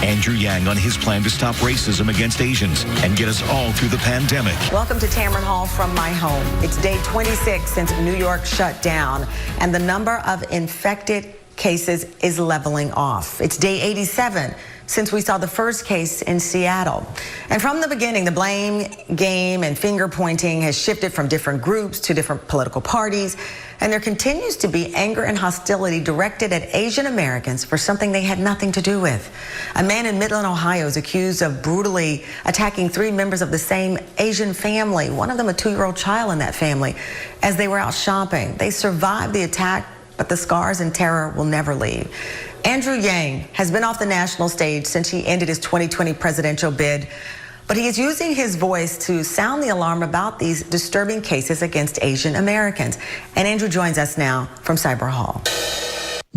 Andrew Yang on his plan to stop racism against Asians and get us all through the pandemic. Welcome to Tamron Hall from my home. It's day 26 since New York shut down, and the number of infected cases is leveling off. It's day 87 since we saw the first case in Seattle. And from the beginning, the blame game and finger pointing has shifted from different groups to different political parties. And there continues to be anger and hostility directed at Asian Americans for something they had nothing to do with. A man in Midland, Ohio is accused of brutally attacking 3 members of the same Asian family, one of them a 2-year-old child in that family, as they were out shopping. They survived the attack, but the scars and terror will never leave. Andrew Yang has been off the national stage since he ended his 2020 presidential bid, but he is using his voice to sound the alarm about these disturbing cases against Asian Americans. And Andrew joins us now from Cyber Hall.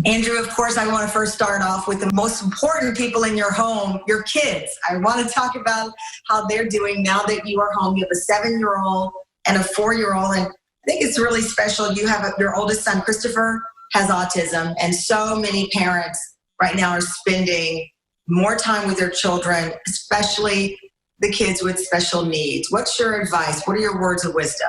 Andrew, of course, I want to first start off with the most important people in your home, your kids. I want to talk about how they're doing now that you are home. You have a 7-year-old and a 4-year-old, and I think it's really special. You have your oldest son, Christopher, has autism, and so many parents right now are spending more time with their children, especially the kids with special needs. What's your advice? What are your words of wisdom?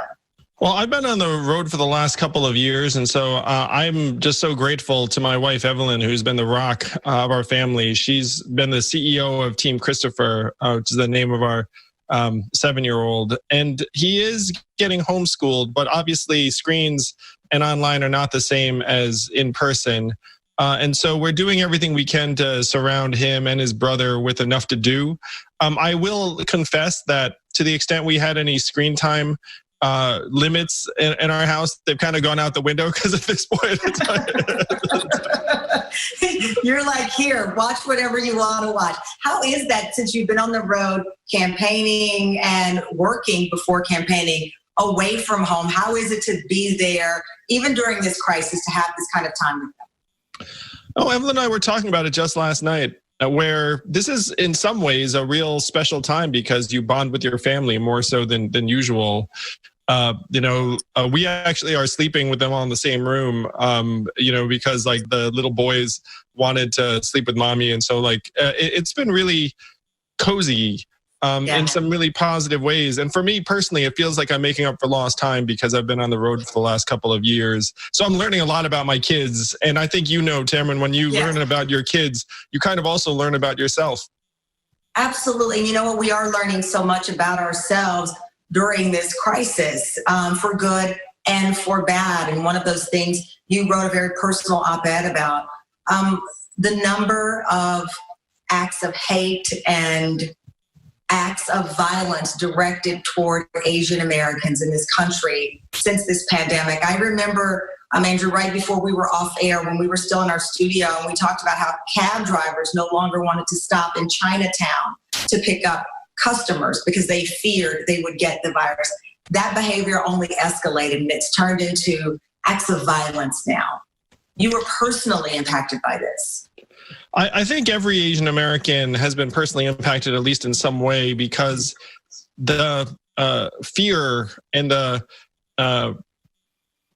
Well, I've been on the road for the last couple of years, and so I'm just so grateful to my wife, Evelyn, who's been the rock of our family. She's been the CEO of Team Christopher, which is the name of our 7-year-old, and he is getting homeschooled, but obviously screens and online are not the same as in person. And so we're doing everything we can to surround him and his brother with enough to do. I will confess that to the extent we had any screen time limits in our house, they've kind of gone out the window because at this point. You're like, here, watch whatever you want to watch. How is that since you've been on the road campaigning and working before campaigning away from home? How is it to be there, even during this crisis, to have this kind of time with them? Oh, Evelyn and I were talking about it just last night, where this is in some ways a real special time because you bond with your family more so than usual. We actually are sleeping with them all in the same room, because like the little boys wanted to sleep with mommy. And so it's been really cozy in some really positive ways. And for me personally, it feels like I'm making up for lost time because I've been on the road for the last couple of years. So I'm learning a lot about my kids. And I think, Tamron, when you learn about your kids, you kind of also learn about yourself. Absolutely. And you know what? We are learning so much about ourselves during this crisis, for good and for bad. And one of those things you wrote a very personal op-ed about, the number of acts of hate and acts of violence directed toward Asian Americans in this country since this pandemic. I remember, Andrew, right before we were off air, when we were still in our studio, and we talked about how cab drivers no longer wanted to stop in Chinatown to pick up customers because they feared they would get the virus. That behavior only escalated, and it's turned into acts of violence now. You were personally impacted by this. I think every Asian American has been personally impacted, at least in some way, because the fear and the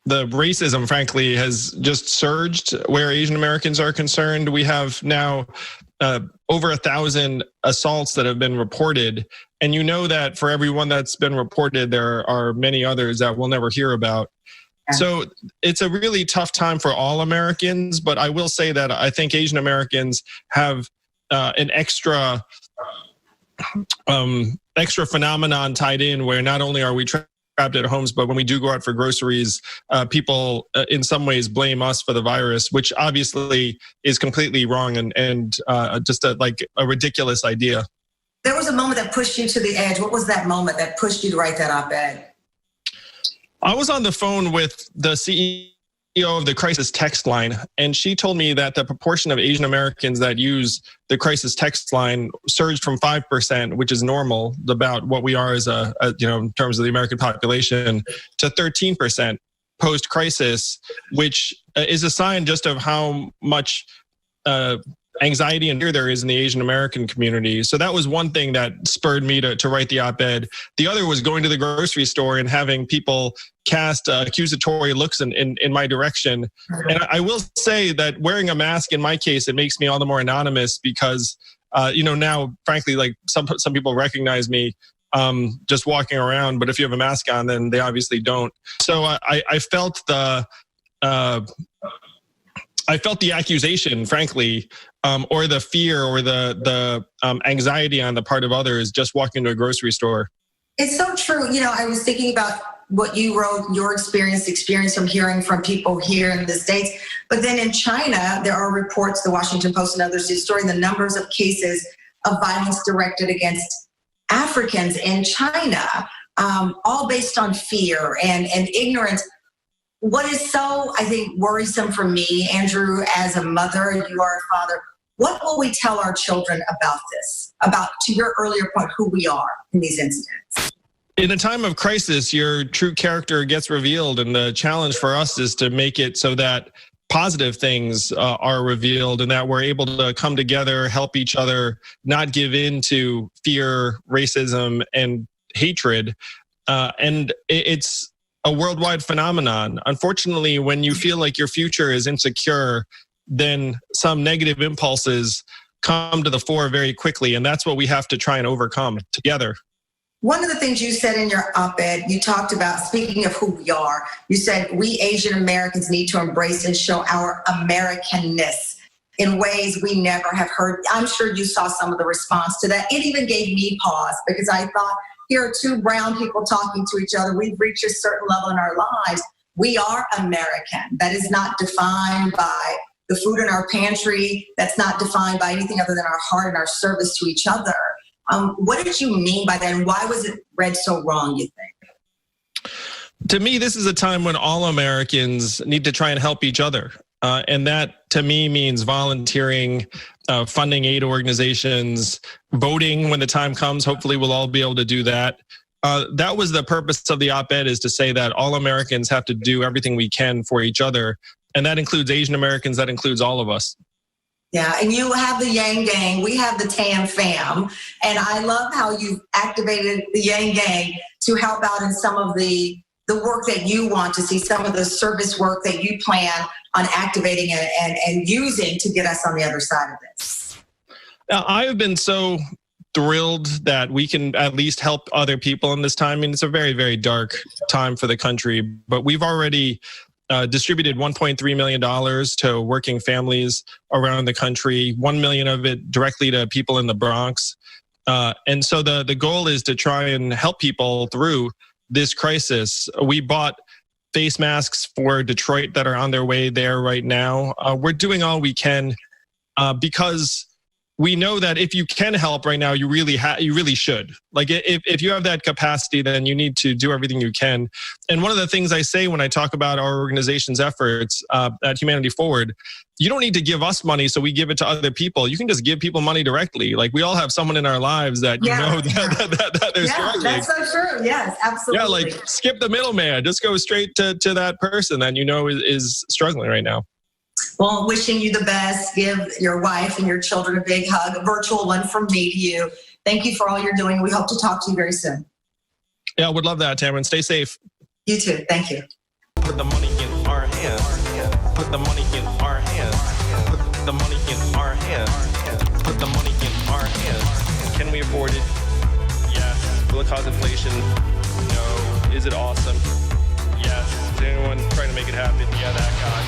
racism, frankly, has just surged where Asian Americans are concerned. We have now over 1,000 assaults that have been reported. And you know that for every one that's been reported, there are many others that we'll never hear about. So it's a really tough time for all Americans, but I will say that I think Asian Americans have an extra phenomenon tied in where not only are we trapped at homes, but when we do go out for groceries, people in some ways blame us for the virus, which obviously is completely wrong and just a ridiculous idea. There was a moment that pushed you to the edge. What was that moment that pushed you to write that op-ed? I was on the phone with the CEO of the crisis text line, and she told me that the proportion of Asian Americans that use the crisis text line surged from 5%, which is normal, about what we are as in terms of the American population, to 13% post-crisis, which is a sign just of how much anxiety and fear there is in the Asian American community. So that was one thing that spurred me to write the op-ed. The other was going to the grocery store and having people cast accusatory looks in my direction. And I will say that wearing a mask, in my case, it makes me all the more anonymous because Now, frankly, like some people recognize me just walking around, but if you have a mask on, then they obviously don't. So I felt the accusation, frankly, or the fear or the anxiety on the part of others just walking to a grocery store. It's so true. I was thinking about what you wrote, your experience from hearing from people here in the States. But then in China, there are reports, the Washington Post and others do story, the numbers of cases of violence directed against Africans in China, all based on fear and ignorance. What is so, I think, worrisome for me, Andrew, as a mother, you are a father, what will we tell our children about this? About, to your earlier point, who we are in these incidents? In a time of crisis, your true character gets revealed, and the challenge for us is to make it so that positive things are revealed and that we're able to come together, help each other, not give in to fear, racism, and hatred. And it's a worldwide phenomenon. Unfortunately, when you feel like your future is insecure, then some negative impulses come to the fore very quickly, and that's what we have to try and overcome together. One of the things you said in your op-ed, you talked about, speaking of who we are, you said we Asian Americans need to embrace and show our Americanness in ways we never have heard. I'm sure you saw some of the response to that. It even gave me pause because I thought, here are two brown people talking to each other. We've reached a certain level in our lives. We are American. That is not defined by the food in our pantry. That's not defined by anything other than our heart and our service to each other. What did you mean by that, and why was it read so wrong, you think? To me, this is a time when all Americans need to try and help each other. And that, to me, means volunteering, funding aid organizations, voting when the time comes. Hopefully, we'll all be able to do that. That was the purpose of the op-ed, is to say that all Americans have to do everything we can for each other. And that includes Asian Americans. That includes all of us. Yeah, and you have the Yang Gang, we have the Tam Fam, and I love how you've activated the Yang Gang to help out in some of the work that you want to see, some of the service work that you plan on activating and using to get us on the other side of this. Now, I have been so thrilled that we can at least help other people in this time. I mean, it's a very, very dark time for the country, but we've already distributed $1.3 million to working families around the country, 1 million of it directly to people in the Bronx. And so the goal is to try and help people through this crisis. We bought face masks for Detroit that are on their way there right now. We're doing all we can because we know that if you can help right now, you really should. Like if you have that capacity, then you need to do everything you can. And one of the things I say when I talk about our organization's efforts at Humanity Forward, you don't need to give us money so we give it to other people. You can just give people money directly. Like we all have someone in our lives that you know that they're struggling. That's so true. Yes, absolutely. Yeah, like skip the middleman. Just go straight to that person that you know is struggling right now. Well, wishing you the best. Give your wife and your children a big hug, a virtual one from me to you. Thank you for all you're doing. We hope to talk to you very soon. Yeah, I would love that, Tamron. Stay safe. You too. Thank you. Put the money in our hands. Put the money in our hands. Put the money in our hands. Put the money in our hands. Can we afford it? Yes. Will it cause inflation? No. Is it awesome? Yes. Is anyone trying to make it happen? Yeah, that guy.